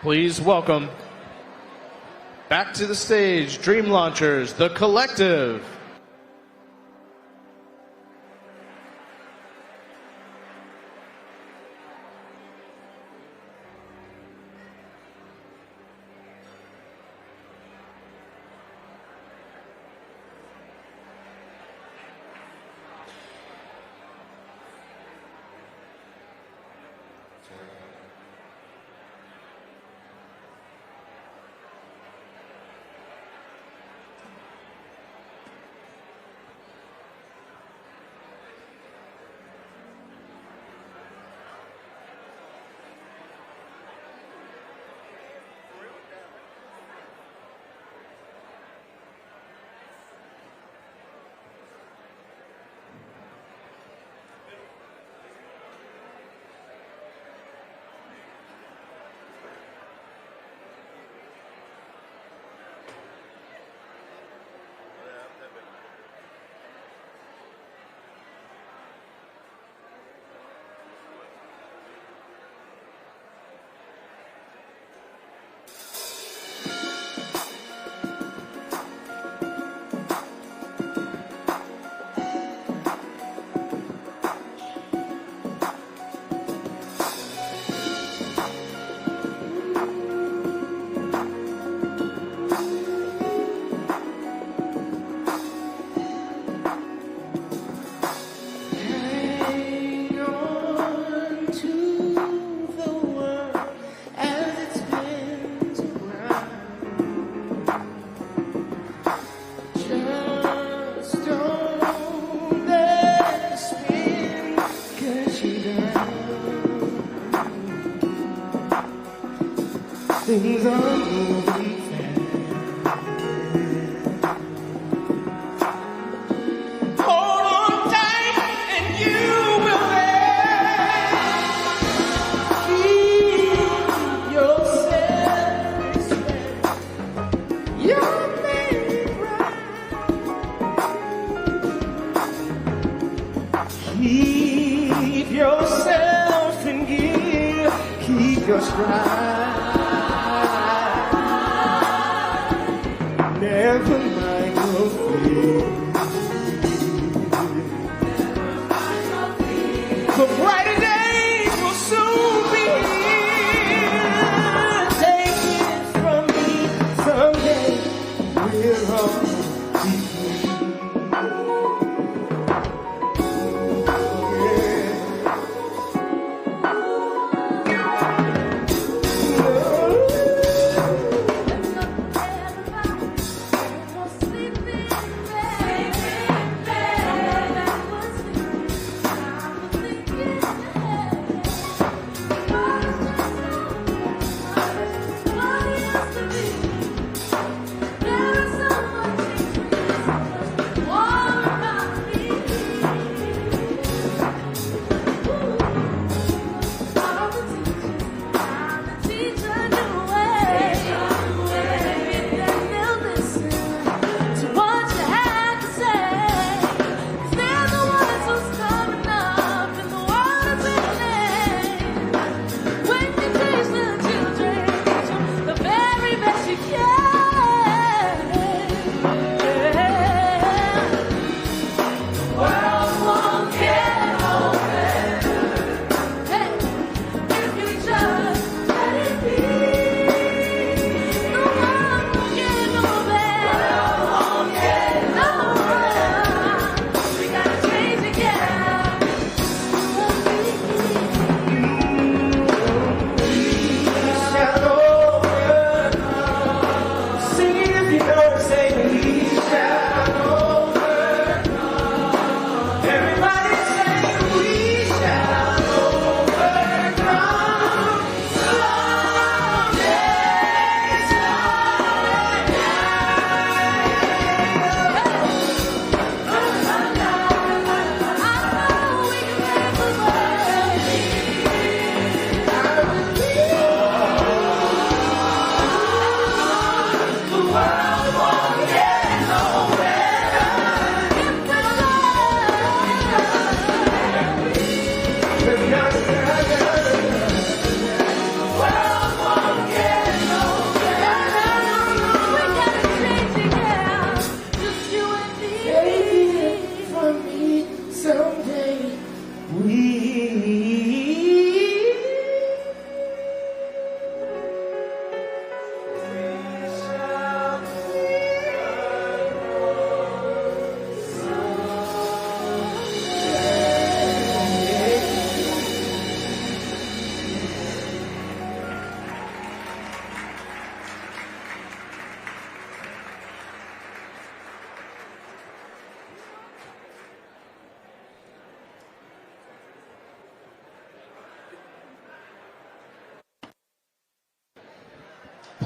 Please welcome back to the stage, Dream Launchers, The Collective. Things are moving fast. Hold on tight and you will last. Keep yourself respect. You're made right. Keep yourself in gear. Keep your stride. Never mind your fear. The brighter days will soon be here. Take it from me, someday we'll all be free.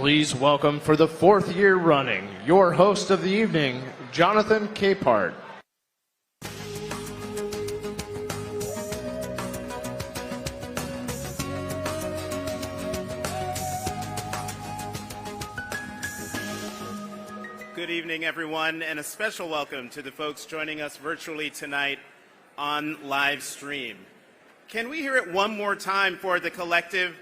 Please welcome for the fourth year running, your host of the evening, Jonathan Capehart. Good evening, everyone, and a special welcome to the folks joining us virtually tonight on live stream. Can we hear it one more time for the collective?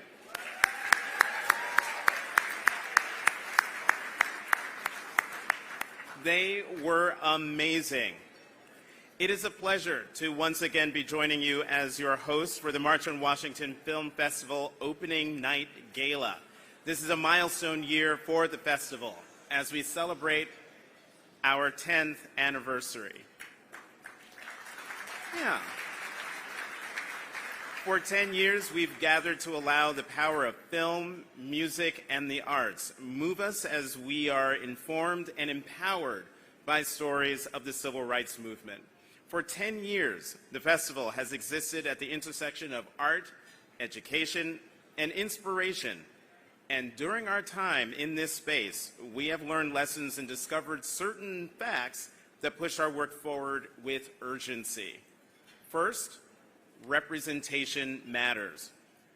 They were amazing. It is a pleasure to once again be joining you as your host for the March on Washington Film Festival Opening Night Gala. This is a milestone year for the festival as we celebrate our 10th anniversary. Yeah. For 10 years, we've gathered to allow the power of film, music, and the arts move us as we are informed and empowered by stories of the civil rights movement. For 10 years, the festival has existed at the intersection of art, education, and inspiration. And during our time in this space, we have learned lessons and discovered certain facts that push our work forward with urgency. First, representation matters.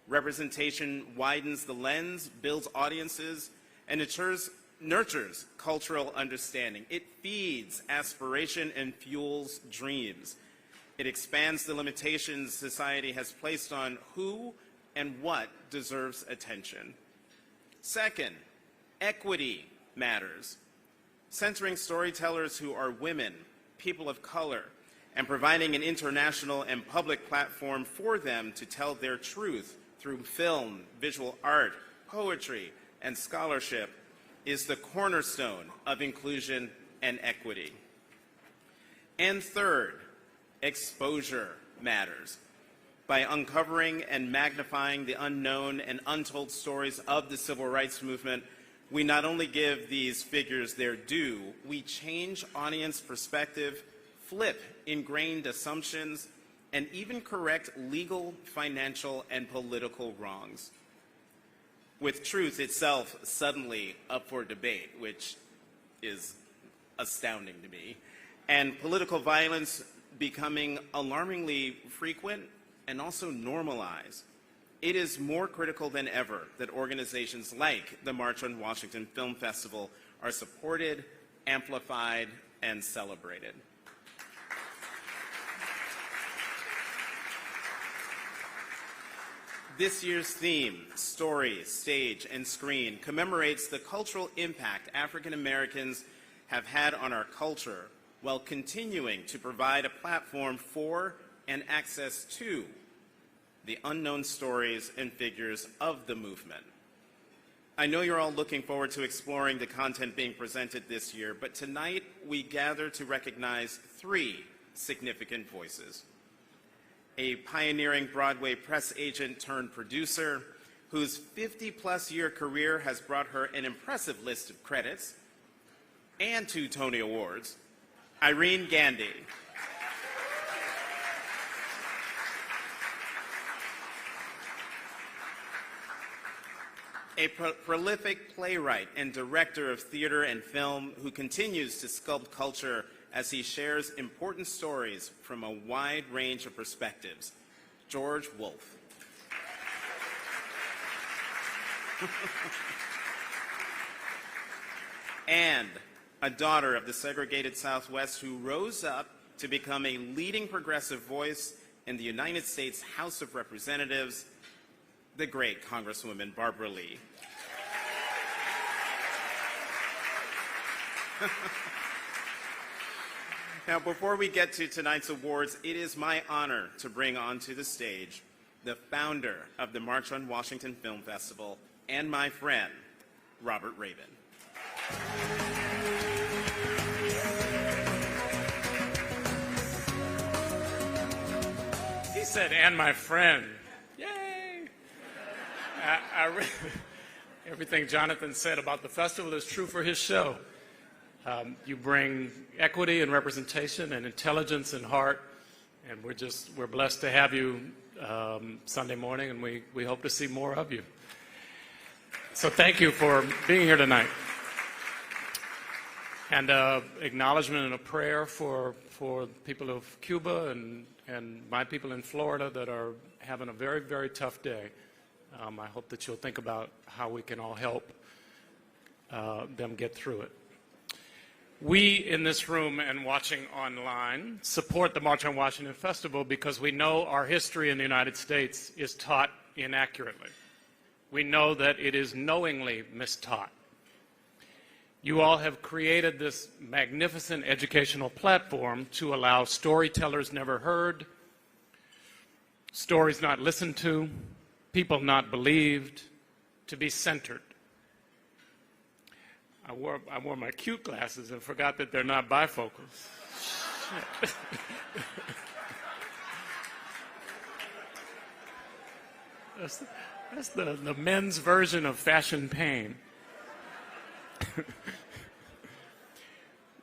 Representation widens the lens, builds audiences, and nurtures cultural understanding. It feeds aspiration and fuels dreams. It expands the limitations society has placed on who and what deserves attention. Second, equity matters. Centering storytellers who are women, people of color, and providing an international and public platform for them to tell their truth through film, visual art, poetry, and scholarship is the cornerstone of inclusion and equity. And third, exposure matters. By uncovering and magnifying the unknown and untold stories of the civil rights movement, we not only give these figures their due, we change audience perspective, flip ingrained assumptions, and even correct legal, financial, and political wrongs. With truth itself suddenly up for debate, which is astounding to me, and political violence becoming alarmingly frequent and also normalized, it is more critical than ever that organizations like the March on Washington Film Festival are supported, amplified, and celebrated. This year's theme, Story, Stage, and Screen, commemorates the cultural impact African Americans have had on our culture while continuing to provide a platform for and access to the unknown stories and figures of the movement. I know you're all looking forward to exploring the content being presented this year, but tonight we gather to recognize three significant voices. A pioneering Broadway press agent turned producer whose 50-plus year career has brought her an impressive list of credits and 2 Tony Awards, Irene Gandy. A prolific playwright and director of theater and film who continues to sculpt culture as he shares important stories from a wide range of perspectives, George Wolfe. And a daughter of the segregated Southwest who rose up to become a leading progressive voice in the United States House of Representatives, the great Congresswoman Barbara Lee. Now, before we get to tonight's awards, it is my honor to bring onto the stage the founder of the March on Washington Film Festival and my friend, Robert Rabin. He said, and my friend. Yay! Everything Jonathan said about the festival is true for his show. You bring equity and representation and intelligence and heart, and we're blessed to have you Sunday morning, and we hope to see more of you. So thank you for being here tonight. And acknowledgement and a prayer for people of Cuba and my people in Florida that are having a very, very tough day. I hope that you'll think about how we can all help them get through it. We in this room and watching online support the March on Washington Festival because we know our history in the United States is taught inaccurately. We know that it is knowingly mistaught. You all have created this magnificent educational platform to allow storytellers never heard, stories not listened to, people not believed, to be centered. I wore my cute glasses and forgot that they're not bifocals. Shit. That's the men's version of fashion pain.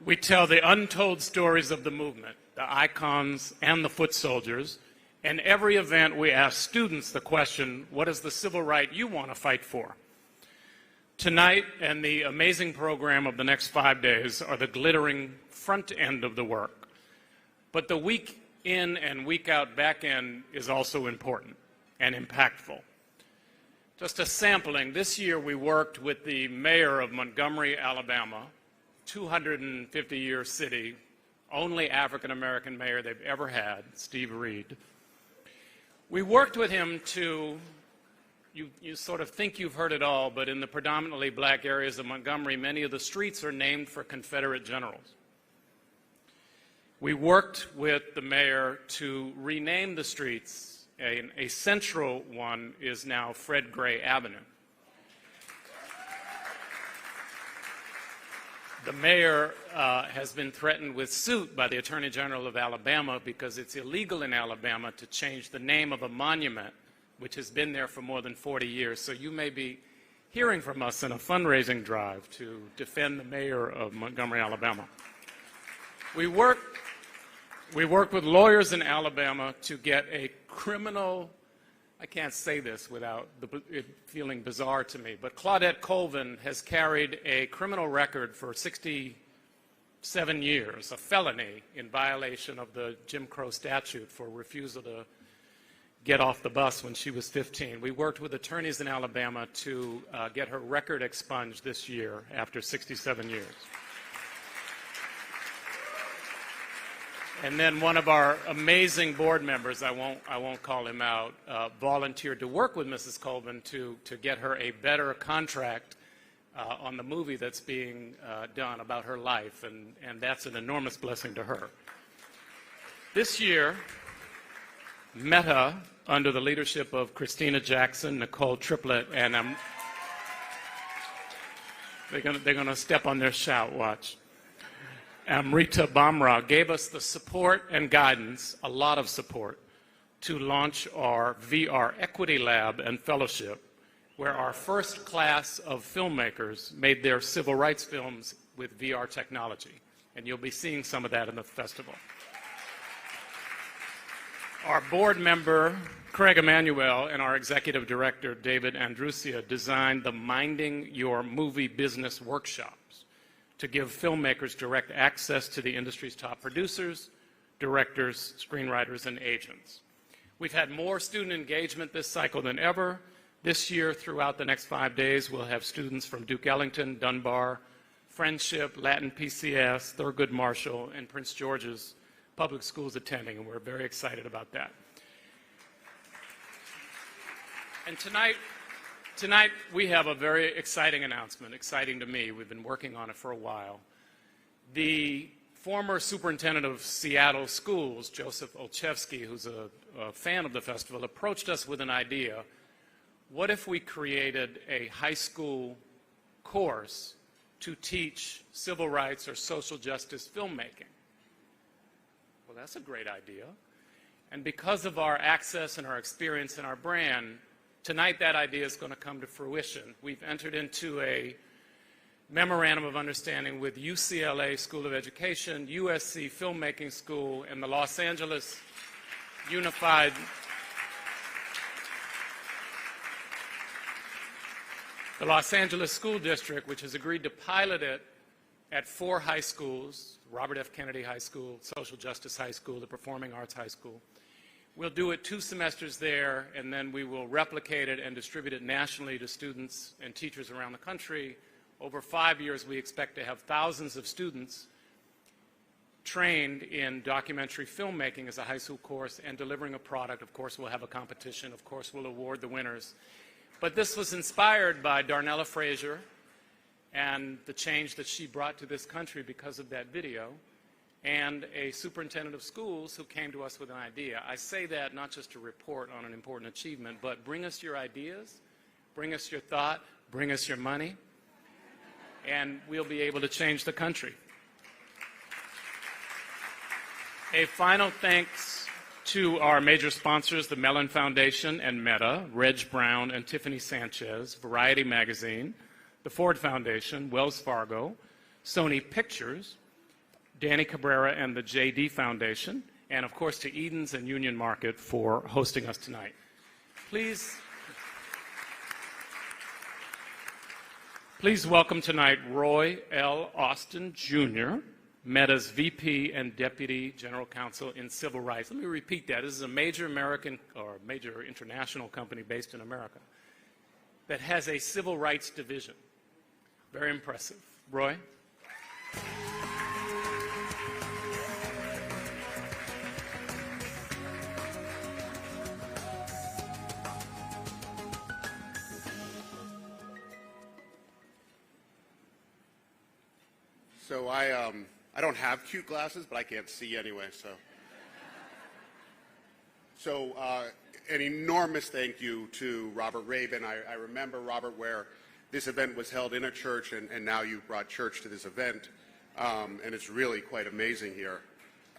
We tell the untold stories of the movement, the icons and the foot soldiers. And every event we ask students the question, what is the civil right you want to fight for? Tonight and the amazing program of the next 5 days are the glittering front end of the work. But the week in and week out back end is also important and impactful. Just a sampling, this year we worked with the mayor of Montgomery, Alabama, 250-year city, only African-American mayor they've ever had, Steve Reed. We worked with him to, you sort of think you've heard it all, but in the predominantly black areas of Montgomery, many of the streets are named for Confederate generals. We worked with the mayor to rename the streets. A central one is now Fred Gray Avenue. The mayor has been threatened with suit by the Attorney General of Alabama because it's illegal in Alabama to change the name of a monument which has been there for more than 40 years. So you may be hearing from us in a fundraising drive to defend the mayor of Montgomery, Alabama. We work with lawyers in Alabama to get a criminal, I can't say this without it feeling bizarre to me, but Claudette Colvin has carried a criminal record for 67 years, a felony in violation of the Jim Crow statute for refusal to get off the bus when she was 15. We worked with attorneys in Alabama to get her record expunged this year after 67 years. And then one of our amazing board members, I won't call him out, volunteered to work with Mrs. Colvin to get her a better contract on the movie that's being done about her life, and that's an enormous blessing to her. This year, Meta, under the leadership of Christina Jackson, Nicole Triplett, and they're gonna step on their shout, watch. Amrita Bamra gave us the support and guidance, a lot of support, to launch our VR Equity Lab and Fellowship, where our first class of filmmakers made their civil rights films with VR technology. And you'll be seeing some of that in the festival. Our board member, Craig Emanuel, and our executive director, David Andrusia, designed the Minding Your Movie Business workshops to give filmmakers direct access to the industry's top producers, directors, screenwriters, and agents. We've had more student engagement this cycle than ever. This year, throughout the next 5 days, we'll have students from Duke Ellington, Dunbar, Friendship, Latin PCS, Thurgood Marshall, and Prince George's public schools attending, and we're very excited about that. And tonight we have a very exciting announcement, exciting to me. We've been working on it for a while. The former superintendent of Seattle schools, Joseph Olszewski, who's a fan of the festival, approached us with an idea. What if we created a high school course to teach civil rights or social justice filmmaking? Well, that's a great idea. And because of our access and our experience and our brand, tonight that idea is going to come to fruition. We've entered into a memorandum of understanding with UCLA School of Education, USC Filmmaking School, and the Los Angeles Unified The Los Angeles School District, which has agreed to pilot it at 4 high schools, Robert F. Kennedy High School, Social Justice High School, the Performing Arts High School. We'll do it 2 semesters there, and then we will replicate it and distribute it nationally to students and teachers around the country. Over 5 years, we expect to have thousands of students trained in documentary filmmaking as a high school course and delivering a product. Of course, we'll have a competition. Of course, we'll award the winners. But this was inspired by Darnella Frazier and the change that she brought to this country because of that video, and a superintendent of schools who came to us with an idea. I say that not just to report on an important achievement, but bring us your ideas, bring us your thought, bring us your money, and we'll be able to change the country. A final thanks to our major sponsors, the Mellon Foundation and Meta, Reg Brown and Tiffany Sanchez, Variety Magazine, the Ford Foundation, Wells Fargo, Sony Pictures, Danny Cabrera and the J.D. Foundation, and of course to Edens and Union Market for hosting us tonight. Please welcome tonight Roy L. Austin, Jr., Meta's VP and Deputy General Counsel in Civil Rights. Let me repeat that. This is a major American or major international company based in America that has a civil rights division. Very impressive. Roy? So I don't have cute glasses, but I can't see anyway, so an enormous thank you to Robert Rabin. I remember, Robert, where this event was held in a church, and now you've brought church to this event, and it's really quite amazing here.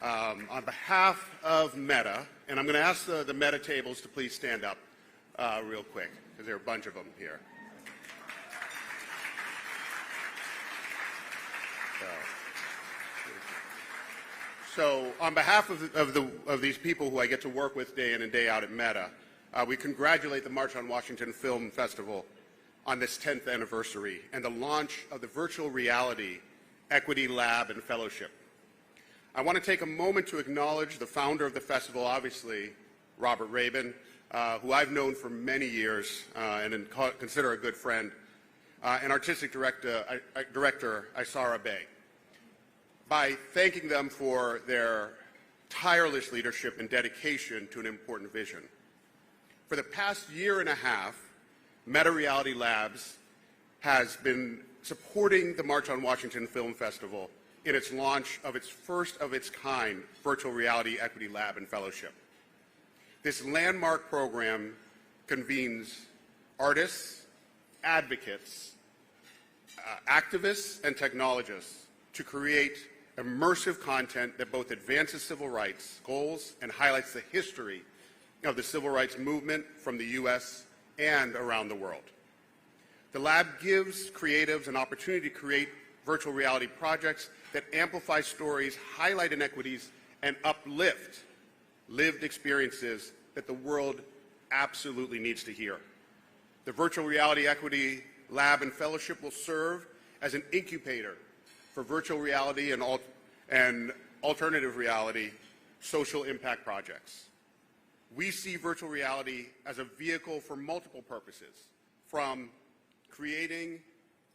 On behalf of Meta, and I'm going to ask the Meta tables to please stand up real quick, because there are a bunch of them here. So on behalf of these people who I get to work with day in and day out at Meta, we congratulate the March on Washington Film Festival on this 10th anniversary and the launch of the Virtual Reality Equity Lab and Fellowship. I want to take a moment to acknowledge the founder of the festival, obviously, Robert Rabin, who I've known for many years and consider a good friend, and Artistic Director Isara Bey, by thanking them for their tireless leadership and dedication to an important vision. For the past year and a half, Meta Reality Labs has been supporting the March on Washington Film Festival in its launch of its first of its kind Virtual Reality Equity Lab and Fellowship. This landmark program convenes artists, advocates, activists, and technologists to create immersive content that both advances civil rights goals and highlights the history of the civil rights movement from the U.S. and around the world. The lab gives creatives an opportunity to create virtual reality projects that amplify stories, highlight inequities, and uplift lived experiences that the world absolutely needs to hear. The Virtual Reality Equity Lab and Fellowship will serve as an incubator for virtual reality and alternative reality social impact projects. We see virtual reality as a vehicle for multiple purposes, from creating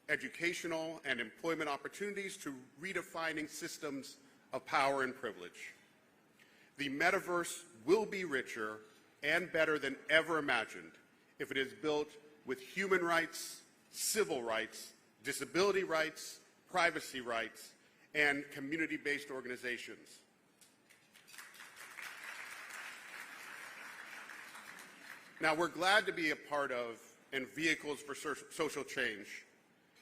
educational and employment opportunities to redefining systems of power and privilege. The metaverse will be richer and better than ever imagined if it is built with human rights, civil rights, disability rights, privacy rights, and community-based organizations. Now, we're glad to be a part of and vehicles for social change,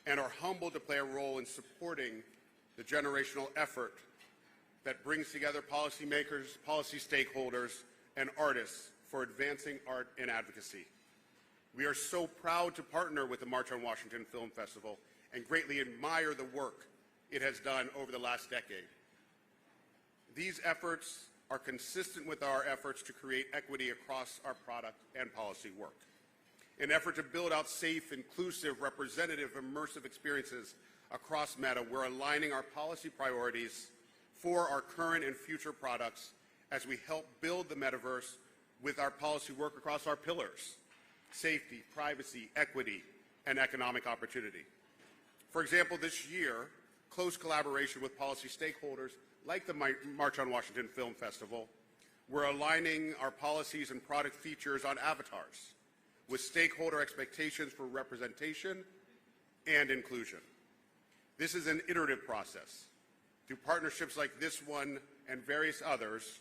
and are humbled to play a role in supporting the generational effort that brings together policymakers, policy stakeholders, and artists for advancing art and advocacy. We are so proud to partner with the March on Washington Film Festival and greatly admire the work it has done over the last decade. These efforts are consistent with our efforts to create equity across our product and policy work. In an effort to build out safe, inclusive, representative, immersive experiences across Meta, we're aligning our policy priorities for our current and future products as we help build the metaverse with our policy work across our pillars: safety, privacy, equity, and economic opportunity. For example, this year, close collaboration with policy stakeholders like the March on Washington Film Festival, we're aligning our policies and product features on avatars with stakeholder expectations for representation and inclusion. This is an iterative process. Through partnerships like this one and various others,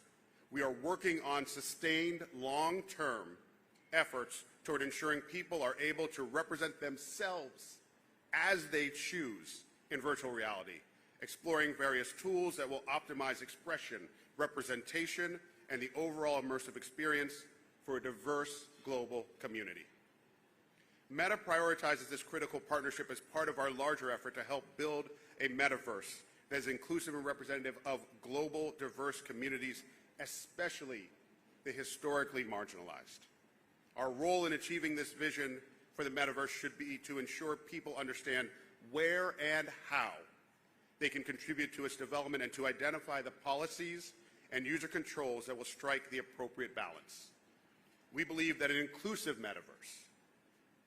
we are working on sustained long-term efforts toward ensuring people are able to represent themselves as they choose in virtual reality, exploring various tools that will optimize expression, representation, and the overall immersive experience for a diverse global community. Meta prioritizes this critical partnership as part of our larger effort to help build a metaverse that is inclusive and representative of global diverse communities, especially the historically marginalized. Our role in achieving this vision for the metaverse should be to ensure people understand where and how they can contribute to its development and to identify the policies and user controls that will strike the appropriate balance. We believe that an inclusive metaverse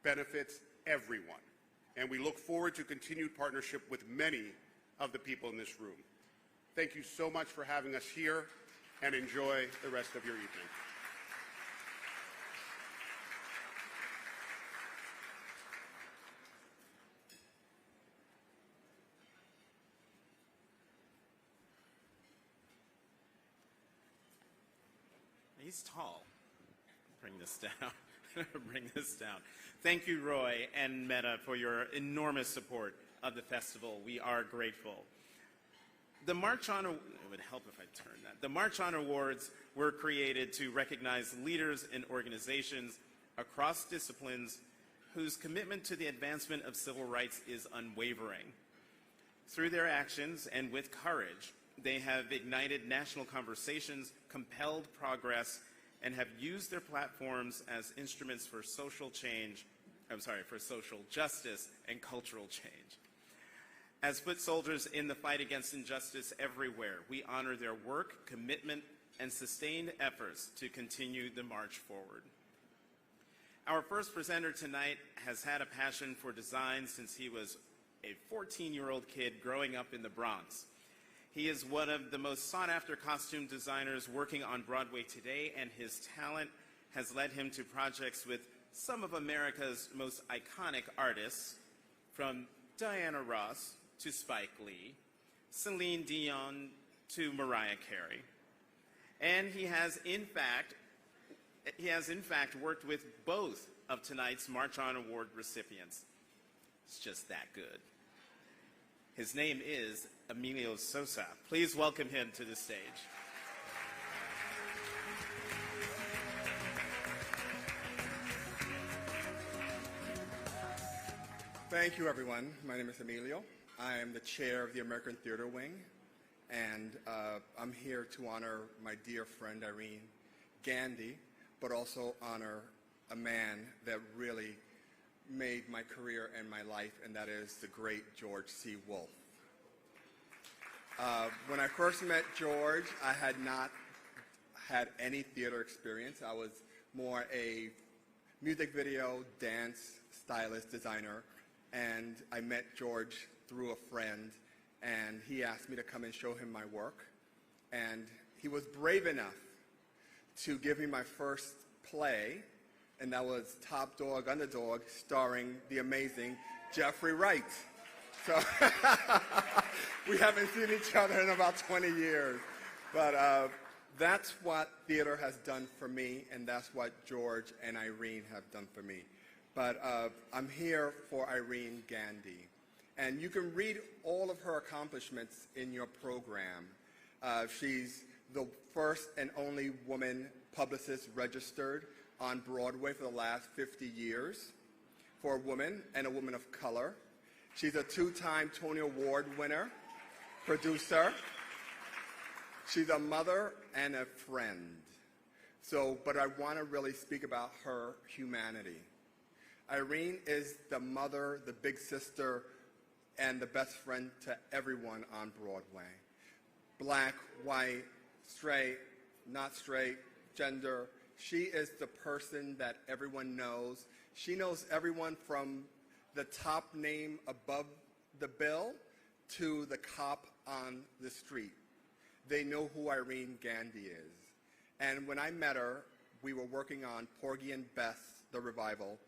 benefits everyone, and we look forward to continued partnership with many of the people in this room. Thank you so much for having us here, and enjoy the rest of your evening. He's tall. Bring this down. Bring this down. Thank you, Roy and Meta, for your enormous support of the festival. We are grateful. The March On, it would help if I turned that. The March On Awards were created to recognize leaders and organizations across disciplines whose commitment to the advancement of civil rights is unwavering. Through their actions and with courage, they have ignited national conversations, compelled progress, and have used their platforms as instruments for social justice and cultural change. As foot soldiers in the fight against injustice everywhere, we honor their work, commitment, and sustained efforts to continue the march forward. Our first presenter tonight has had a passion for design since he was a 14-year-old kid growing up in the Bronx. He is one of the most sought-after costume designers working on Broadway today, and his talent has led him to projects with some of America's most iconic artists, from Diana Ross to Spike Lee, Celine Dion to Mariah Carey. And he has in fact worked with both of tonight's March On Award recipients. It's just that good. His name is Emilio Sosa. Please welcome him to the stage. Thank you, everyone. My name is Emilio. I am the chair of the American Theater Wing, and I'm here to honor my dear friend Irene Gandy, but also honor a man that really made my career and my life, and that is the great George C. Wolfe. When I first met George, I had not had any theater experience. I was more a music video, dance, stylist, designer, and I met George through a friend, and he asked me to come and show him my work, and he was brave enough to give me my first play, and that was Top Dog, Underdog, starring the amazing Jeffrey Wright. So we haven't seen each other in about 20 years. But that's what theater has done for me, and that's what George and Irene have done for me. But I'm here for Irene Gandy. And you can read all of her accomplishments in your program. She's the first and only woman publicist registered on Broadway for the last 50 years for a woman and a woman of color. She's a two-time Tony Award winner, producer. She's a mother and a friend. But I want to really speak about her humanity. Irene is the mother, the big sister, and the best friend to everyone on Broadway. Black, white, straight, not straight, gender. She is the person that everyone knows. She knows everyone from the top name above the bill to the cop on the street. They know who Irene Gandy is. And when I met her, we were working on Porgy and Bess, the revival,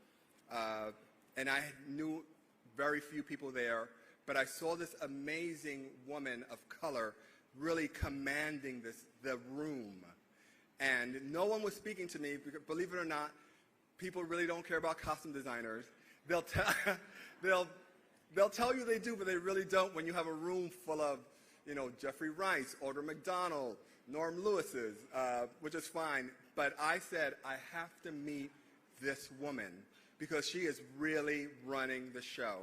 and I knew very few people there, but I saw this amazing woman of color really commanding the room. And no one was speaking to me, because, believe it or not, people really don't care about costume designers. They'll tell you they do, but they really don't when you have a room full of, Jeffrey Wright, Audra McDonald, Norm Lewis's, which is fine. But I said, I have to meet this woman because she is really running the show.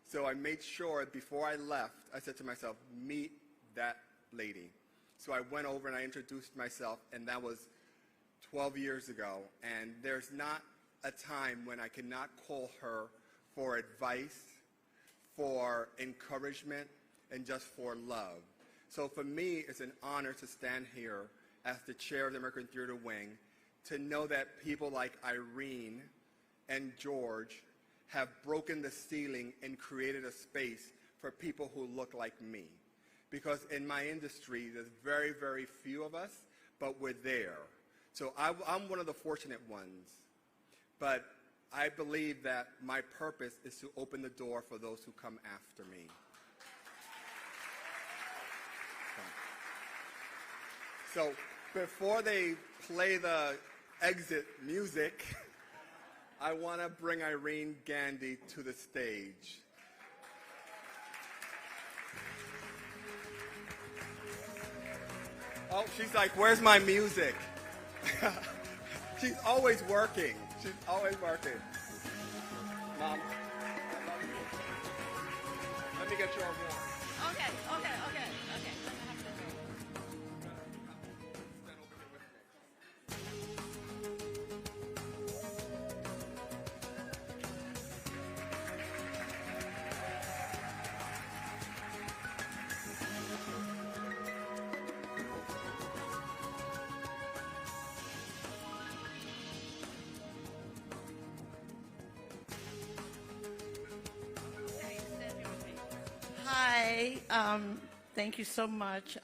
So I made sure before I left, I said to myself, meet that lady. So I went over and I introduced myself, and that was 12 years ago. And there's not a time when I cannot call her for advice, for encouragement, and just for love. So for me, it's an honor to stand here as the chair of the American Theater Wing, to know that people like Irene and George have broken the ceiling and created a space for people who look like me. Because in my industry, there's very, very few of us, but we're there. So I'm one of the fortunate ones. But I believe that my purpose is to open the door for those who come after me. So before they play the exit music, I want to bring Irene Gandy to the stage. Oh, she's like, where's my music? She's always working. She's always working. Mom, I love you. Let me get you all warm. Okay. Hi, thank you so much.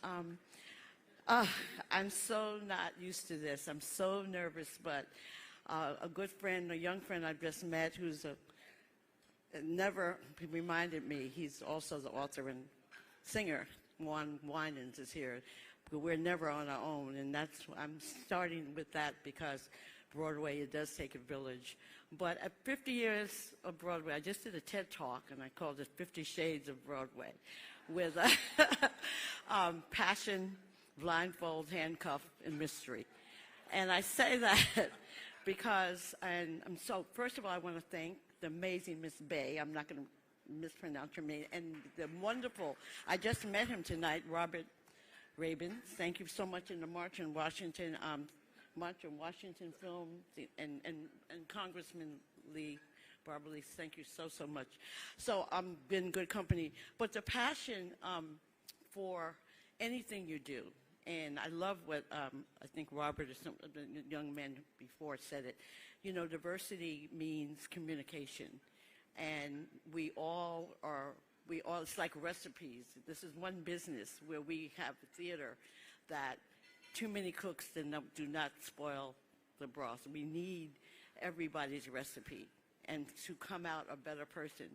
I'm so not used to this. I'm so nervous, but a good friend, a young friend I've just met who's never reminded me, he's also the author and singer, Juan Winans is here. But we're never on our own, and I'm starting with that because Broadway, it does take a village. But at 50 years of Broadway, I just did a TED Talk, and I called it 50 Shades of Broadway, with passion, blindfold, handcuff, and mystery. And I say that because, so first of all, I want to thank the amazing Miss Bay. I'm not going to mispronounce her name. And the wonderful, I just met him tonight, Robert Rabin. Thank you so much in the March in Washington. March in Washington film, and Congressman Lee, Barbara Lee, thank you so much. So I've been good company. But the passion for anything you do, and I love what I think Robert or some of the young men before said it, diversity means communication. And we all, it's like recipes. This is one business where we have a theater that too many cooks do not spoil the broth. We need everybody's recipe and to come out a better person,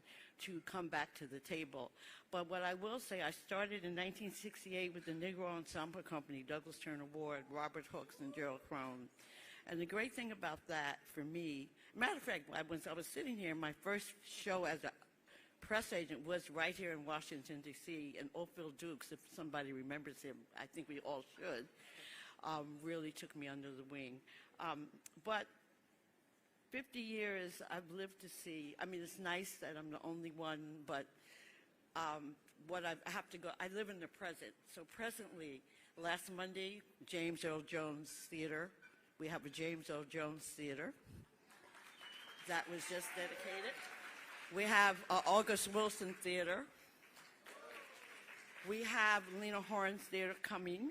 to come back to the table. But what I will say, I started in 1968 with the Negro Ensemble Company, Douglas Turner Ward, Robert Hooks, and Gerald Crone. And the great thing about that for me, matter of fact, I was sitting here, my first show as a press agent was right here in Washington, D.C., and Ophil Dukes, if somebody remembers him, I think we all should, really took me under the wing. But 50 years I've lived to see, it's nice that I'm the only one, but what I have to go, I live in the present. So presently, last Monday, James Earl Jones Theater, we have a James Earl Jones Theater. that was just dedicated. We have August Wilson Theater. We have Lena Horne's Theater coming.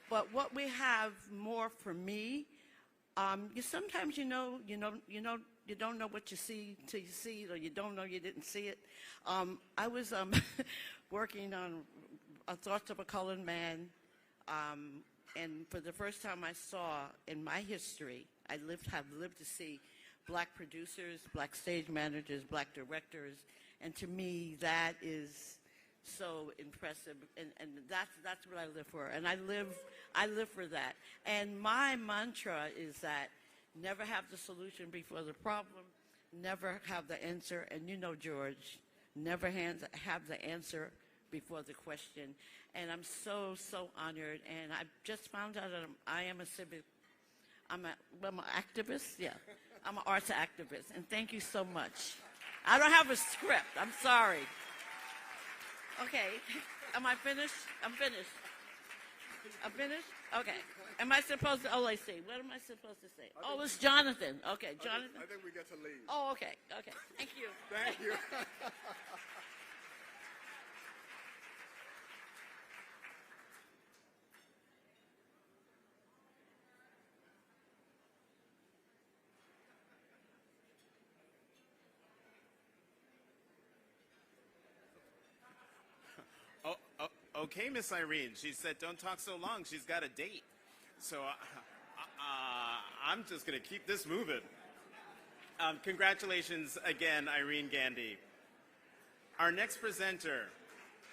But what we have more for me, sometimes you don't know what you see till you see it, or you don't know you didn't see it. I was working on Thoughts of a Colored Man, and for the first time I saw in my history, have lived to see black producers, black stage managers, black directors, and to me that is so impressive, and that's what I live for, and I live for that. And my mantra is that never have the solution before the problem, never have the answer, and George, never have the answer before the question. And I'm so honored, and I just found out that I am I'm an activist, yeah. I'm an arts activist, and thank you so much. I don't have a script, I'm sorry. Okay, am I finished? I'm finished. I'm finished? Okay. Am I supposed to, I see. What am I supposed to say? Oh, it's Jonathan. Okay, Jonathan. I think we get to leave. Oh, okay. Thank you. Thank you. Okay, Miss Irene. She said, don't talk so long. She's got a date. So I'm just going to keep this moving. Congratulations again, Irene Gandy. Our next presenter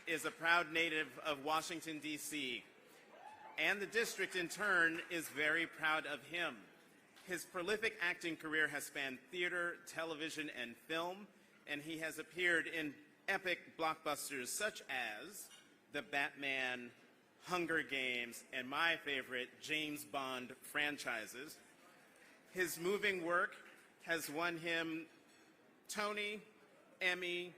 is a proud native of Washington, D.C., and the district, in turn, is very proud of him. His prolific acting career has spanned theater, television, and film, and he has appeared in epic blockbusters such as the Batman, Hunger Games, and my favorite, James Bond franchises. His moving work has won him Tony, Emmy,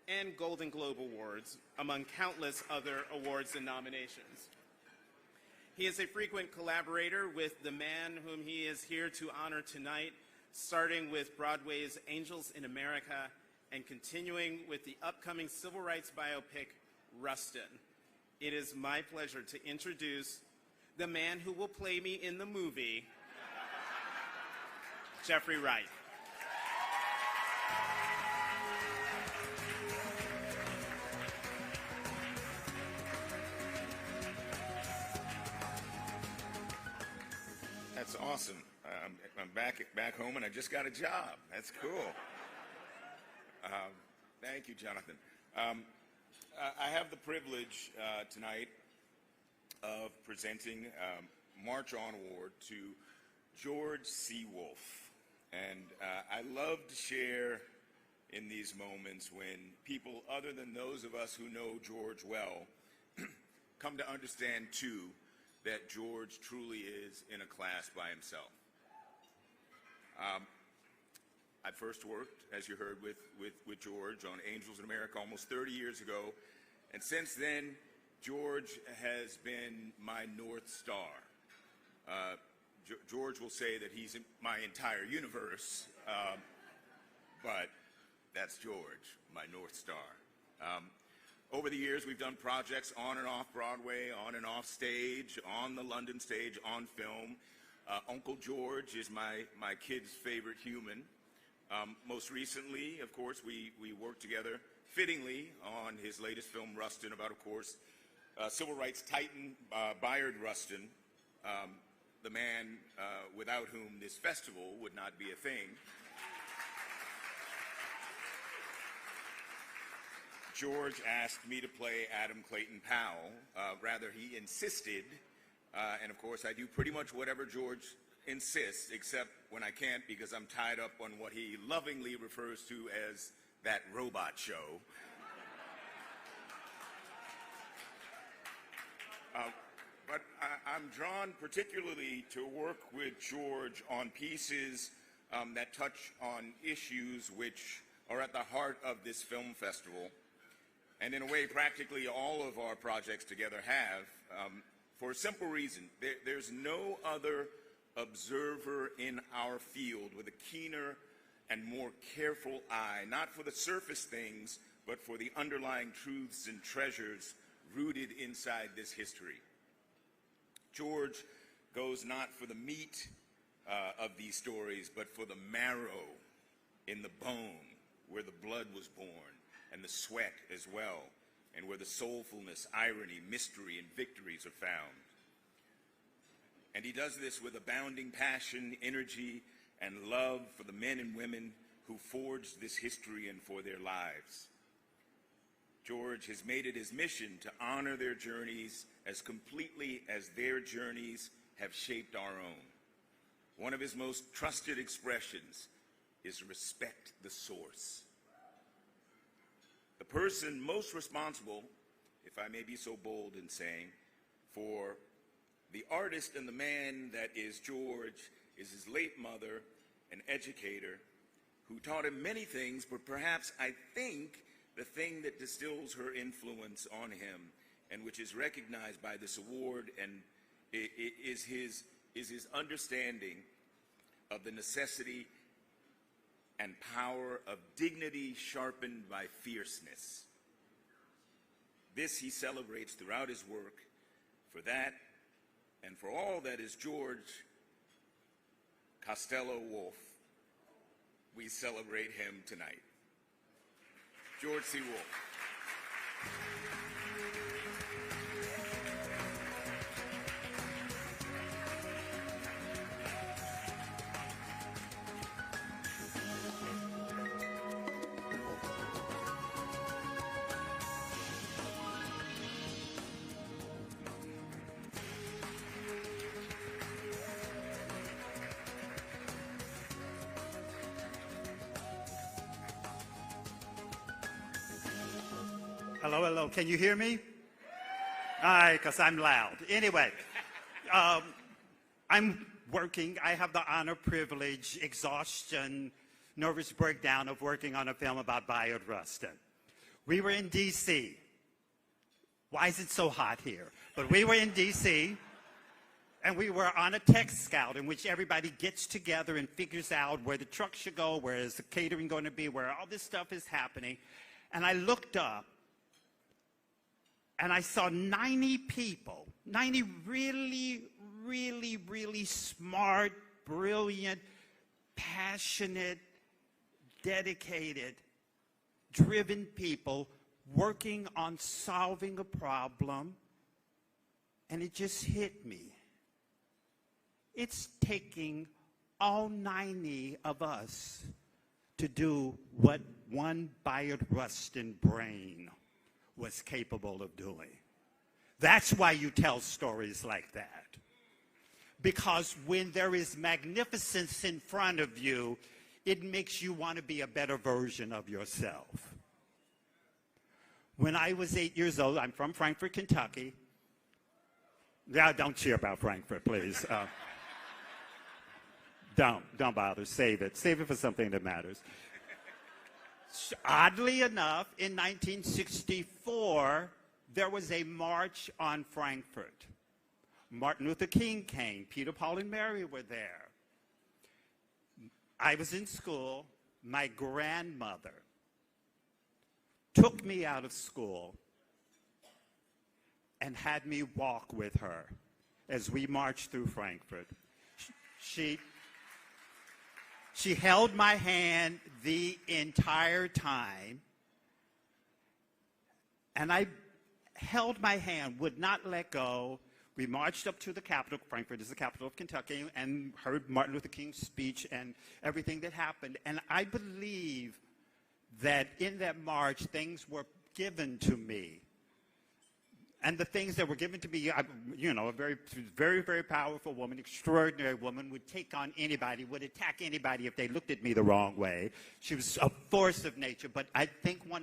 and Golden Globe Awards, among countless other awards and nominations. He is a frequent collaborator with the man whom he is here to honor tonight, starting with Broadway's Angels in America and continuing with the upcoming civil rights biopic, Rustin. It is my pleasure to introduce the man who will play me in the movie, Jeffrey Wright. That's awesome. I'm back home and I just got a job. That's cool. Thank you, Jonathan. I have the privilege tonight of presenting March On Award to George C. Wolfe. And I love to share in these moments when people other than those of us who know George well come to understand, too, that George truly is in a class by himself. I first worked, as you heard, with George on Angels in America almost 30 years ago. And since then, George has been my North Star. George will say that he's in my entire universe, but that's George, my North Star. Over the years, we've done projects on and off Broadway, on and off stage, on the London stage, on film. Uncle George is my kid's favorite human. Most recently, of course, we worked together fittingly on his latest film, Rustin, about, of course, civil rights titan Bayard Rustin, the man without whom this festival would not be a thing. George asked me to play Adam Clayton Powell. Rather, he insisted, and of course I do pretty much whatever George insists, except when I can't because I'm tied up on what he lovingly refers to as that robot show. But I'm drawn particularly to work with George on pieces that touch on issues which are at the heart of this film festival. And in a way, practically all of our projects together have, for a simple reason. There's no other observer in our field with a keener and more careful eye, not for the surface things, but for the underlying truths and treasures rooted inside this history. George goes not for the meat of these stories, but for the marrow in the bone, where the blood was born, and the sweat as well, and where the soulfulness, irony, mystery, and victories are found. And he does this with abounding passion, energy, and love for the men and women who forged this history and for their lives. George has made it his mission to honor their journeys as completely as their journeys have shaped our own. One of his most trusted expressions is respect the source. The person most responsible, if I may be so bold in saying, for the artist and the man that is George is his late mother, an educator, who taught him many things, but perhaps I think the thing that distills her influence on him and which is recognized by this award and is his understanding of the necessity and power of dignity sharpened by fierceness. This he celebrates throughout his work. For that and for all that is George Costello Wolfe, we celebrate him tonight. George C. Wolfe. Hello, hello. Can you hear me? All right, because I'm loud. Anyway, I'm working. I have the honor, privilege, exhaustion, nervous breakdown of working on a film about Bayard Rustin. We were in D.C. Why is it so hot here? But we were in D.C., and we were on a tech scout in which everybody gets together and figures out where the truck should go, where is the catering going to be, where all this stuff is happening. And I looked up, and I saw 90 people, 90 really, really, really smart, brilliant, passionate, dedicated, driven people working on solving a problem, and it just hit me. It's taking all 90 of us to do what one Bayard Rustin brain was capable of doing. That's why you tell stories like that. Because when there is magnificence in front of you, it makes you want to be a better version of yourself. When I was 8 years old, I'm from Frankfort, Kentucky. Now, don't cheer about Frankfort, please. Don't bother. Save it. Save it for something that matters. Oddly enough, in 1964, there was a march on Frankfurt. Martin Luther King came. Peter, Paul, and Mary were there. I was in school. My grandmother took me out of school and had me walk with her as we marched through Frankfurt. She held my hand the entire time, and I held my hand, would not let go. We marched up to the Capitol. Frankfurt is the capital of Kentucky, and heard Martin Luther King's speech and everything that happened. And I believe that in that march, things were given to me. And the things that were given to me, a very, very, very powerful woman, extraordinary woman, would take on anybody, would attack anybody if they looked at me the wrong way. She was a force of nature. But I think a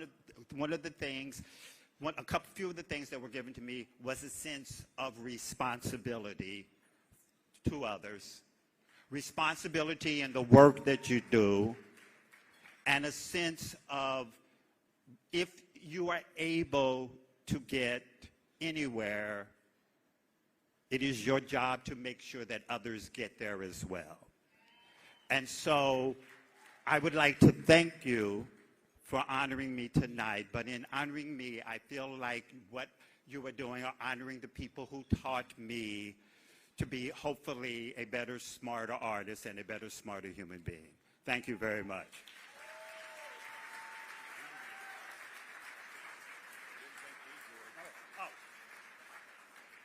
few of the things that were given to me was a sense of responsibility to others, responsibility in the work that you do, and a sense of if you are able to get anywhere, It is your job to make sure that others get there as well. And so I would like to thank you for honoring me tonight. But in honoring me, I feel like what you are doing are honoring the people who taught me to be hopefully a better, smarter artist and a better, smarter human being. Thank you very much.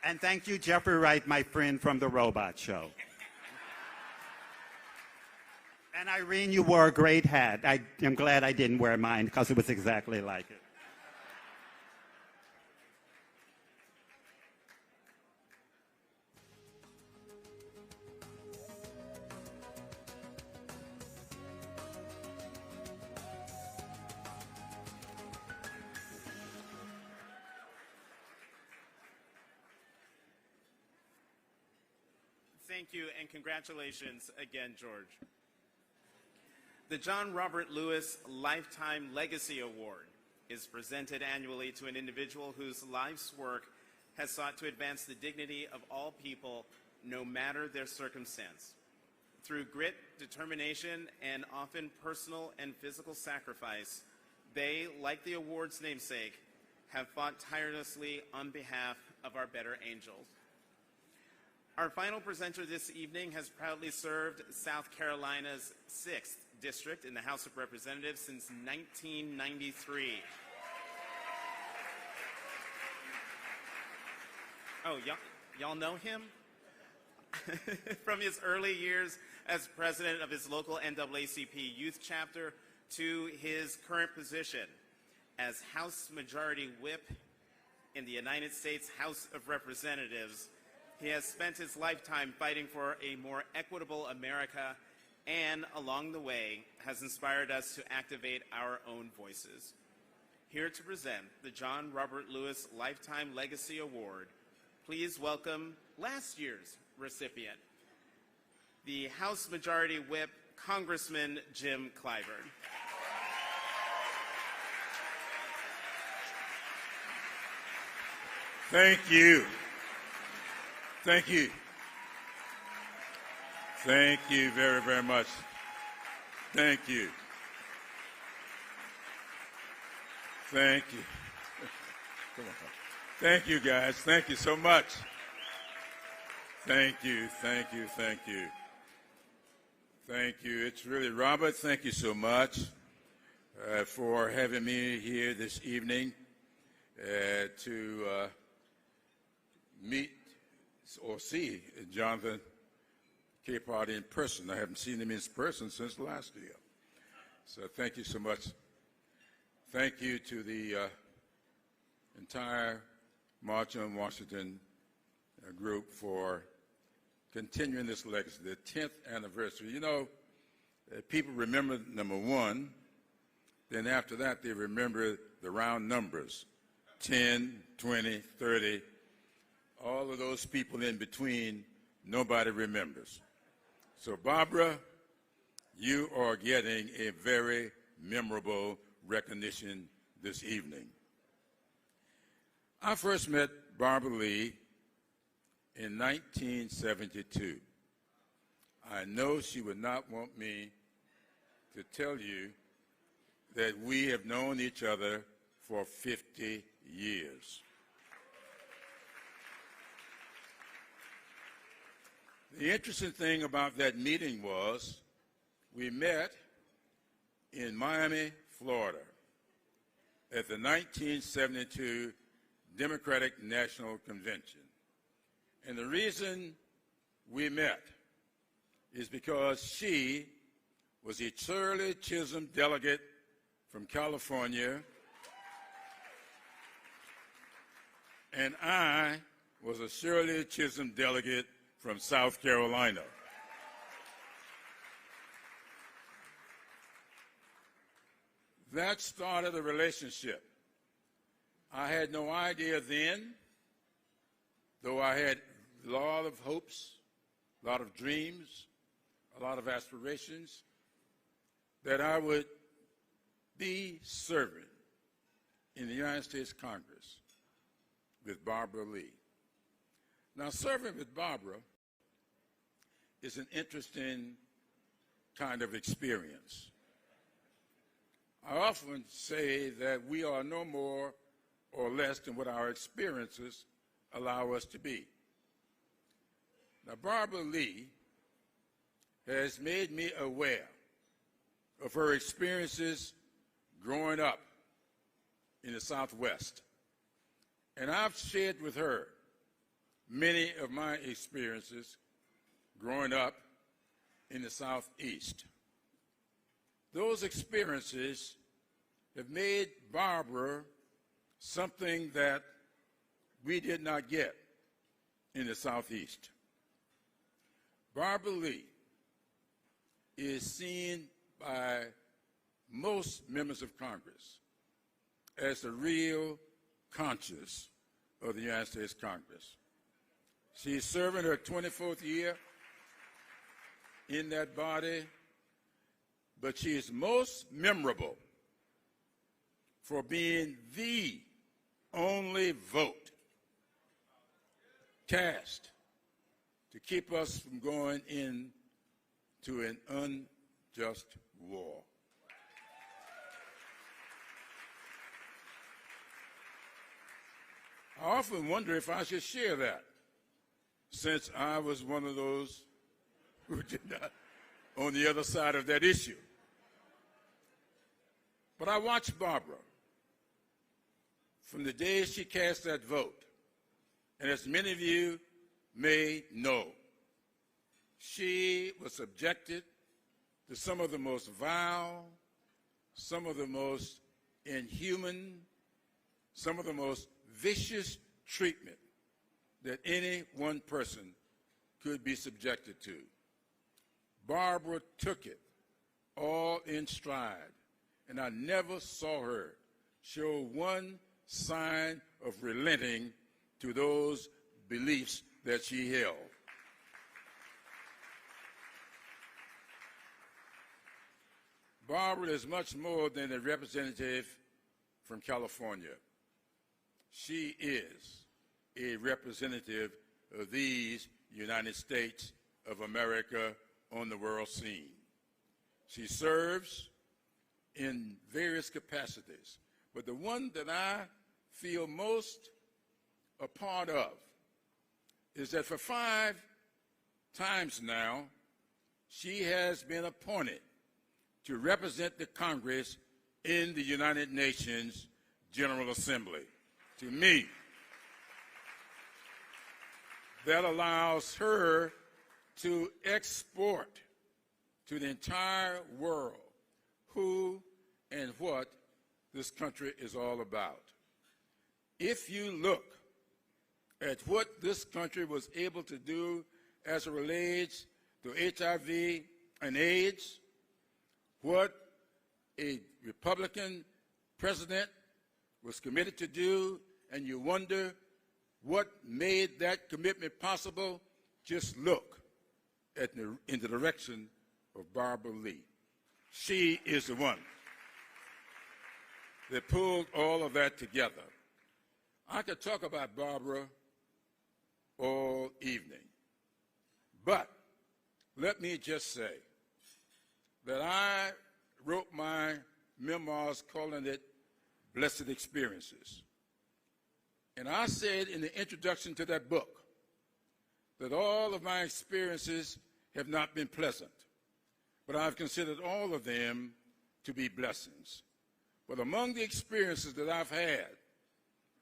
And thank you, Jeffrey Wright, my friend from the Robot Show. And Irene, you wore a great hat. I am glad I didn't wear mine because it was exactly like it. Thank you, and congratulations again, George. The John Robert Lewis Lifetime Legacy Award is presented annually to an individual whose life's work has sought to advance the dignity of all people, no matter their circumstance. Through grit, determination, and often personal and physical sacrifice, they, like the award's namesake, have fought tirelessly on behalf of our better angels. Our final presenter this evening has proudly served South Carolina's 6th District in the House of Representatives since 1993. Oh, y'all know him? From his early years as president of his local NAACP youth chapter to his current position as House Majority Whip in the United States House of Representatives, he has spent his lifetime fighting for a more equitable America and, along the way, has inspired us to activate our own voices. Here to present the John Robert Lewis Lifetime Legacy Award, please welcome last year's recipient, the House Majority Whip, Congressman Jim Clyburn. Thank you. Thank you. Thank you very, very much. Thank you. Thank you. Come on. Thank you, guys. Thank you so much. Thank you, thank you, thank you. Thank you. It's really, Robert, thank you so much for having me here this evening to meet or see Jonathan Capehart in person. I haven't seen him in person since last year. So thank you so much. Thank you to the entire March on Washington group for continuing this legacy, the 10th anniversary. You know, people remember number 1, then after that they remember the round numbers, 10, 20, 30. All of those people in between, nobody remembers. So, Barbara, you are getting a very memorable recognition this evening. I first met Barbara Lee in 1972. I know she would not want me to tell you that we have known each other for 50 years. The interesting thing about that meeting was we met in Miami, Florida at the 1972 Democratic National Convention. And the reason we met is because she was a Shirley Chisholm delegate from California, and I was a Shirley Chisholm delegate from South Carolina. That started a relationship. I had no idea then, though I had a lot of hopes, a lot of dreams, a lot of aspirations, that I would be serving in the United States Congress with Barbara Lee. Now, serving with Barbara is an interesting kind of experience. I often say that we are no more or less than what our experiences allow us to be. Now, Barbara Lee has made me aware of her experiences growing up in the Southwest. And I've shared with her many of my experiences growing up in the Southeast. Those experiences have made Barbara something that we did not get in the Southeast. Barbara Lee is seen by most members of Congress as the real conscience of the United States Congress. She's serving her 24th year in that body, but she is most memorable for being the only vote cast to keep us from going into an unjust war. I often wonder if I should share that, since I was one of those who did not on the other side of that issue. But I watched Barbara from the day she cast that vote. And as many of you may know, she was subjected to some of the most vile, some of the most inhuman, some of the most vicious treatment that any one person could be subjected to. Barbara took it all in stride, and I never saw her show one sign of relenting to those beliefs that she held. Barbara is much more than a representative from California. She is a representative of these United States of America on the world scene. She serves in various capacities, but the one that I feel most a part of is that for 5 times now, she has been appointed to represent the Congress in the United Nations General Assembly. To me, that allows her to export to the entire world who and what this country is all about. If you look at what this country was able to do as it relates to HIV and AIDS, what a Republican president was committed to do, and you wonder what made that commitment possible, just look in the direction of Barbara Lee. She is the one that pulled all of that together. I could talk about Barbara all evening, but let me just say that I wrote my memoirs calling it Blessed Experiences. And I said in the introduction to that book that all of my experiences have not been pleasant, but I've considered all of them to be blessings. But among the experiences that I've had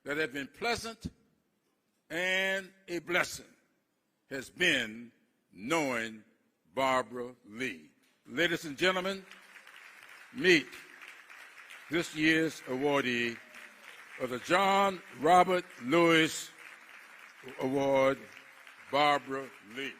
that have been pleasant and a blessing has been knowing Barbara Lee. Ladies and gentlemen, meet this year's awardee of the John Robert Lewis Award, Barbara Lee.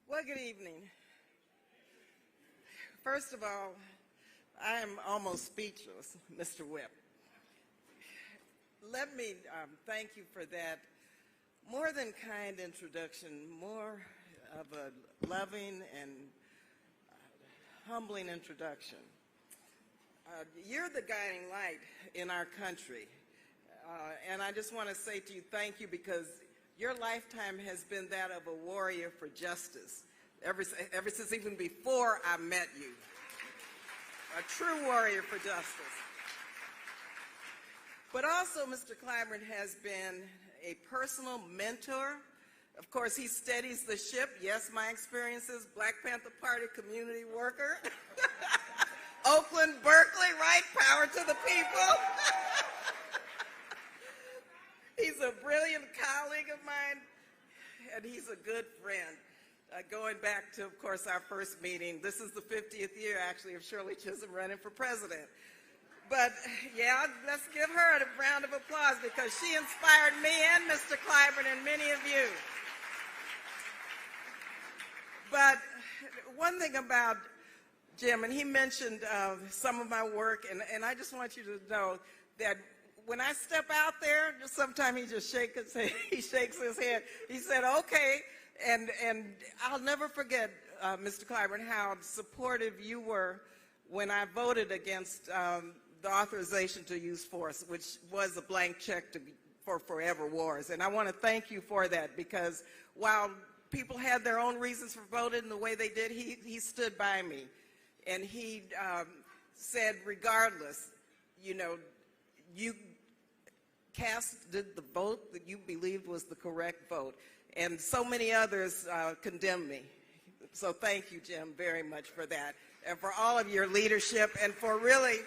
Well, good evening. First of all, I am almost speechless, Mr. Whip. Let me thank you for that more than kind introduction, more of a loving and humbling introduction. You're the guiding light in our country, and I just want to say to you thank you, because your lifetime has been that of a warrior for justice, ever since even before I met you. A true warrior for justice. But also, Mr. Clyburn has been a personal mentor. Of course, he steadies the ship. Yes, my experiences, Black Panther Party community worker. Oakland, Berkeley, Wright, power to the people. He's a brilliant colleague of mine, and he's a good friend. Going back to, of course, our first meeting. This is the 50th year, actually, of Shirley Chisholm running for president. But, yeah, let's give her a round of applause, because she inspired me and Mr. Clyburn and many of you. But one thing about Jim, and he mentioned some of my work, and I just want you to know that when I step out there, sometimes he just shakes his head. He shakes his head. He said, okay, and I'll never forget, Mr. Clyburn, how supportive you were when I voted against the authorization to use force, which was a blank check for forever wars. And I want to thank you for that, because while people had their own reasons for voting the way they did, he stood by me. And he said, regardless, you know, you did the vote that you believed was the correct vote. And so many others condemned me. So thank you, Jim, very much for that. And for all of your leadership, and for really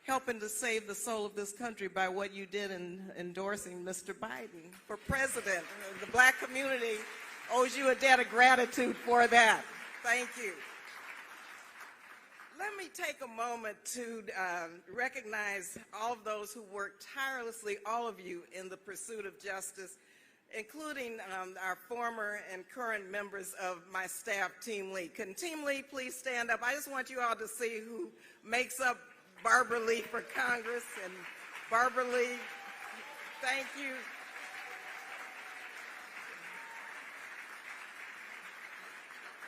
helping to save the soul of this country by what you did in endorsing Mr. Biden for president. The Black community owes you a debt of gratitude for that. Thank you. Let me take a moment to recognize all of those who worked tirelessly, all of you, in the pursuit of justice, including our former and current members of my staff, Team Lee. Can Team Lee please stand up? I just want you all to see who makes up Barbara Lee for Congress. And Barbara Lee, thank you.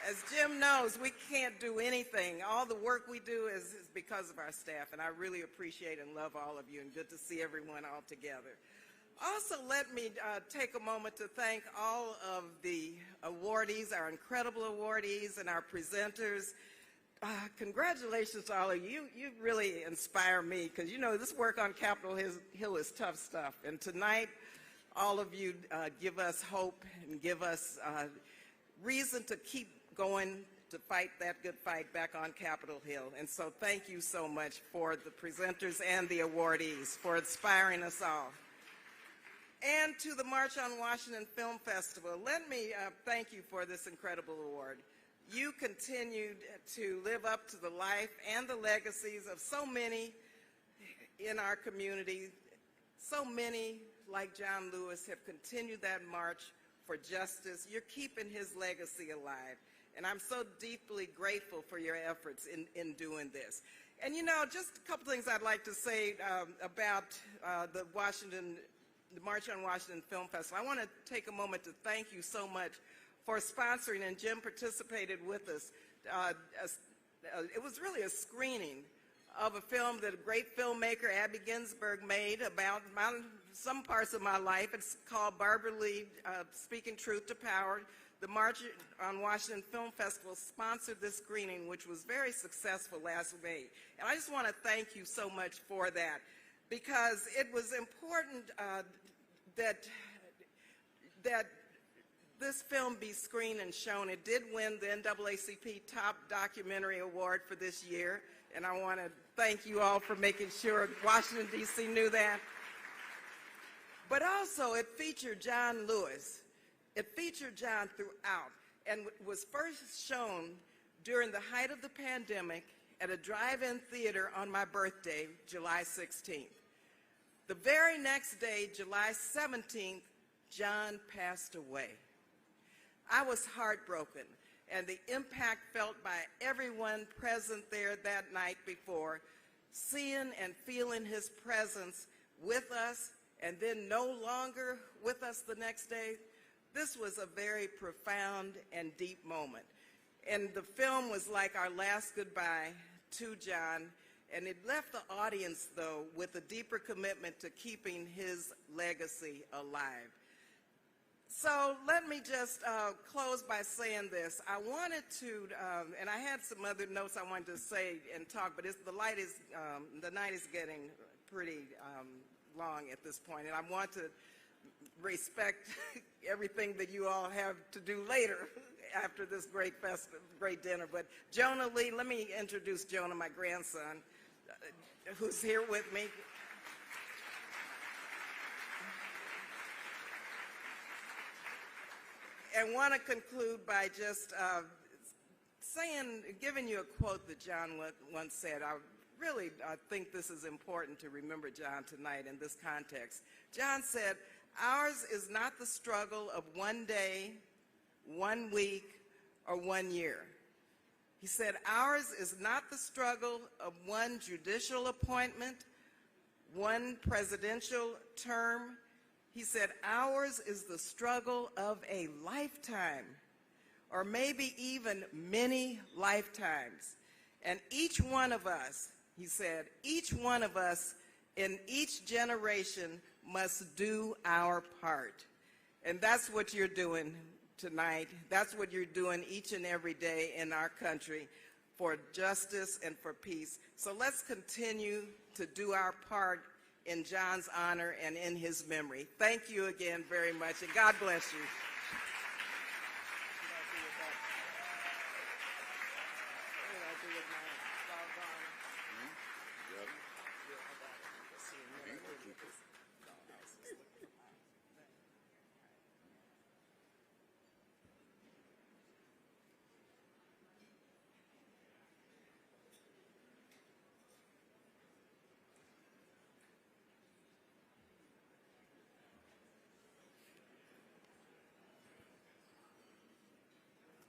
As Jim knows, we can't do anything. All the work we do is because of our staff, and I really appreciate and love all of you, and good to see everyone all together. Also, let me take a moment to thank all of the awardees, our incredible awardees, and our presenters. Congratulations to all of you. You really inspire me, because you know this work on Capitol Hill is tough stuff. And tonight, all of you give us hope and give us reason to keep going to fight that good fight back on Capitol Hill. And so thank you so much for the presenters and the awardees for inspiring us all. And to the March on Washington Film Festival, let me thank you for this incredible award. You continued to live up to the life and the legacies of so many in our community. So many, like John Lewis, have continued that march for justice. You're keeping his legacy alive. And I'm so deeply grateful for your efforts in doing this. And you know, just a couple things I'd like to say about the March on Washington Film Festival. I want to take a moment to thank you so much for sponsoring, and Jim participated with us. It was really a screening of a film that a great filmmaker, Abby Ginsburg, made about some parts of my life. It's called Barbara Lee, Speaking Truth to Power. The March on Washington Film Festival sponsored this screening, which was very successful last May. And I just want to thank you so much for that, because it was important that this film be screened and shown. It did win the NAACP Top Documentary Award for this year, and I want to thank you all for making sure Washington, D.C. knew that. But also, it featured John Lewis. It featured John throughout, and was first shown during the height of the pandemic at a drive-in theater on my birthday, July 16th. The very next day, July 17th, John passed away. I was heartbroken, and the impact felt by everyone present there that night before, seeing and feeling his presence with us and then no longer with us the next day. This was a very profound and deep moment. And the film was like our last goodbye to John, and it left the audience, though, with a deeper commitment to keeping his legacy alive. So let me just close by saying this. I wanted to, and I had some other notes I wanted to say and talk, but the night is getting pretty long at this point, and I want to respect everything that you all have to do later after this great dinner. But Jonah Lee, let me introduce Jonah, my grandson, who's here with me. And want to conclude by just giving you a quote that John once said. I think this is important to remember John tonight in this context. John said, "Ours is not the struggle of one day, 1 week, or 1 year." He said, "Ours is not the struggle of one judicial appointment, one presidential term." He said, "Ours is the struggle of a lifetime, or maybe even many lifetimes. And each one of us," he said, "each one of us in each generation must do our part." And that's what you're doing tonight. That's what you're doing each and every day in our country for justice and for peace. So let's continue to do our part in John's honor and in his memory. Thank you again very much, and God bless you.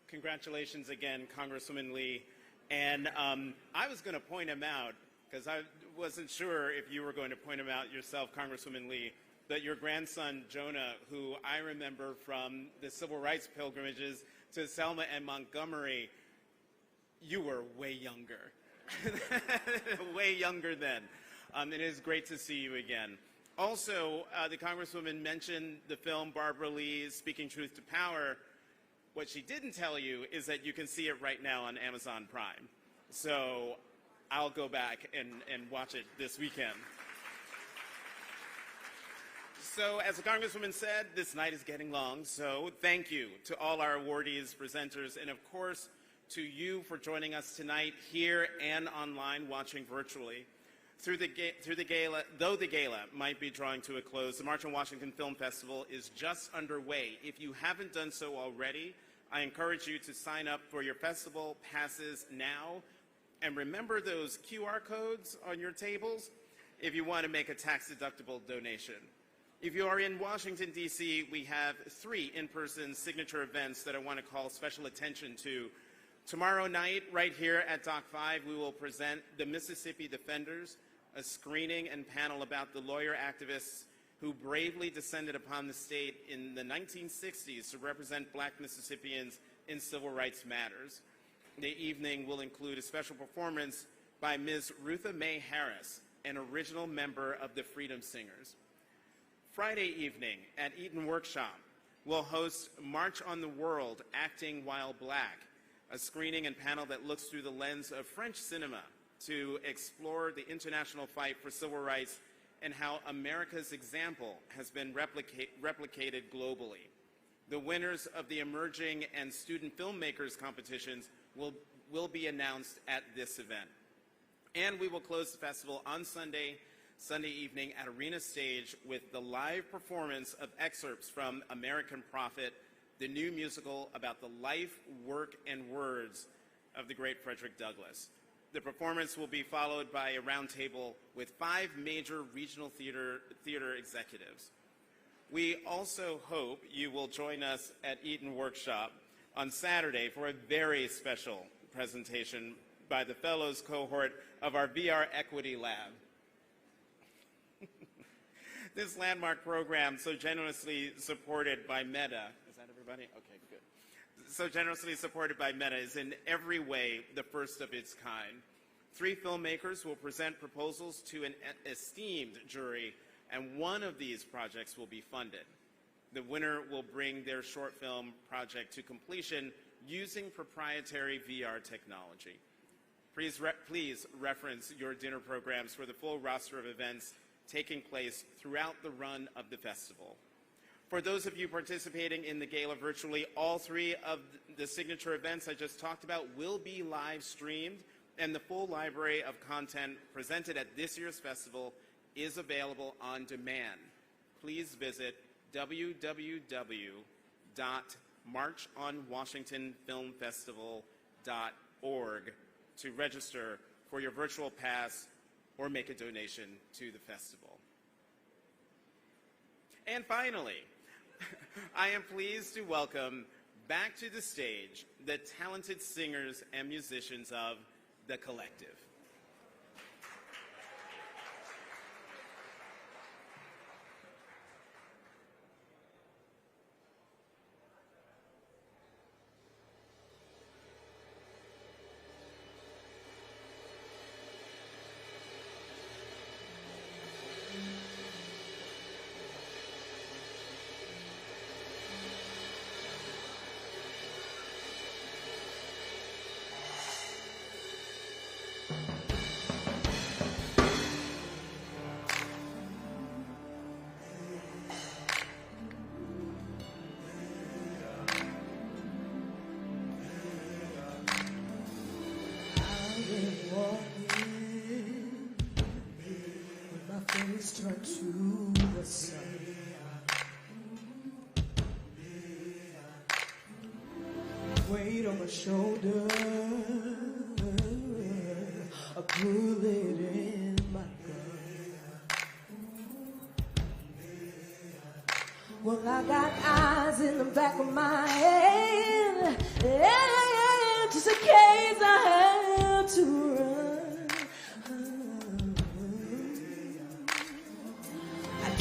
Congratulations again, Congresswoman Lee. And I was going to point him out, because I wasn't sure if you were going to point him out yourself, Congresswoman Lee, that your grandson, Jonah, who I remember from the civil rights pilgrimages to Selma and Montgomery, you were way younger. Way younger then. It is great to see you again. Also, the Congresswoman mentioned the film Barbara Lee's Speaking Truth to Power. What she didn't tell you is that you can see it right now on Amazon Prime. So I'll go back and watch it this weekend. So as the Congresswoman said, this night is getting long, so thank you to all our awardees, presenters, and of course to you for joining us tonight here and online watching virtually. Though the gala might be drawing to a close, the March on Washington Film Festival is just underway. If you haven't done so already, I encourage you to sign up for your festival passes now. And remember those QR codes on your tables if you want to make a tax-deductible donation. If you are in Washington, D.C., we have 3 in-person signature events that I want to call special attention to. Tomorrow night, right here at Dock 5, we will present The Mississippi Defenders, a screening and panel about the lawyer activists who bravely descended upon the state in the 1960s to represent black Mississippians in civil rights matters. The evening will include a special performance by Ms. Rutha Mae Harris, an original member of the Freedom Singers. Friday evening at Eaton Workshop, we'll host March on the World, Acting While Black, a screening and panel that looks through the lens of French cinema to explore the international fight for civil rights and how America's example has been replicated globally. The winners of the emerging and student filmmakers competitions will be announced at this event. And we will close the festival on Sunday evening at Arena Stage with the live performance of excerpts from American Prophet, the new musical about the life, work, and words of the great Frederick Douglass. The performance will be followed by a roundtable with 5 major regional theater executives. We also hope you will join us at Eaton Workshop on Saturday for a very special presentation by the Fellows cohort of our VR Equity Lab. This landmark program, so generously supported by Meta, is that everybody? Okay, good. So generously supported by Meta is in every way the first of its kind. 3 filmmakers will present proposals to an esteemed jury, and one of these projects will be funded. The winner will bring their short film project to completion using proprietary VR technology. Please reference your dinner programs for the full roster of events taking place throughout the run of the festival. For those of you participating in the gala virtually, all 3 of the signature events I just talked about will be live streamed, and the full library of content presented at this year's festival is available on demand. Please visit www.marchonwashingtonfilmfestival.org to register for your virtual pass or make a donation to the festival. And finally, I am pleased to welcome back to the stage the talented singers and musicians of The Collective. Turn to the sun. Weight on my shoulder, a bullet in my gun. Well, I got eyes in the back of my head, just in case I have to run.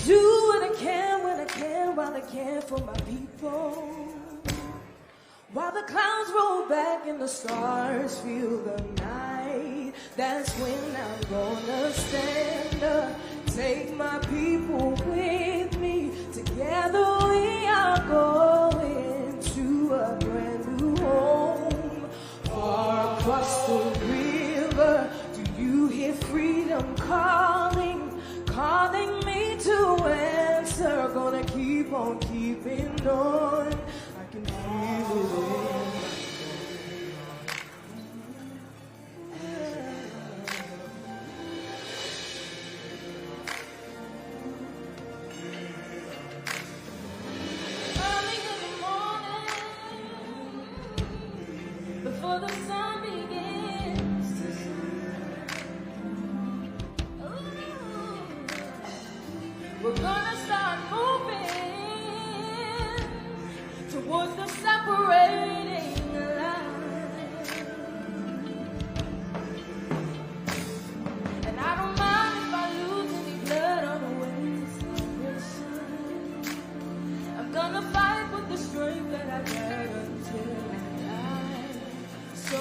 Do what I can when I can, while I can for my people. While the clouds roll back and the stars fill the night, that's when I'm gonna stand up, take my people with me. Together we are going to a brand new home, far across the river. Do you hear freedom calling, calling me to answer? Gonna keep on keeping on. I can feel it in my early in the morning, before the sun begins to shine, we're gonna start moving towards the separating line. And I don't mind if I lose any blood on the way to salvation. I'm gonna fight with the strength that I got until I die. So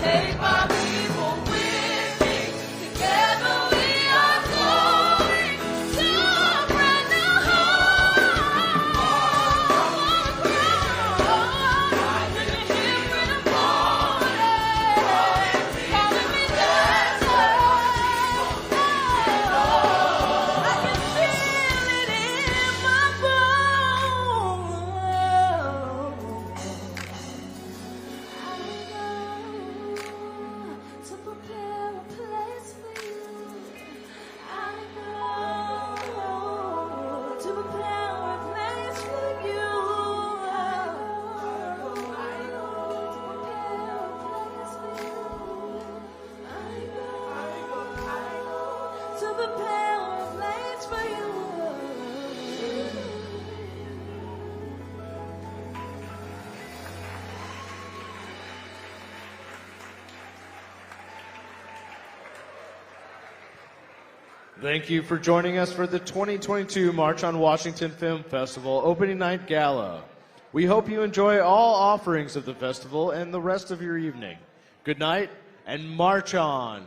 take my people with me. Together we are going to a brand new home. When you hear freedom calling me desert, I can feel it in my bones. To prepare a place for you. I know to prepare a place for you. I know to prepare a place for you. I know to prepare a place for you. Thank you for joining us for the 2022 March on Washington Film Festival Opening Night Gala. We hope you enjoy all offerings of the festival and the rest of your evening. Good night and march on.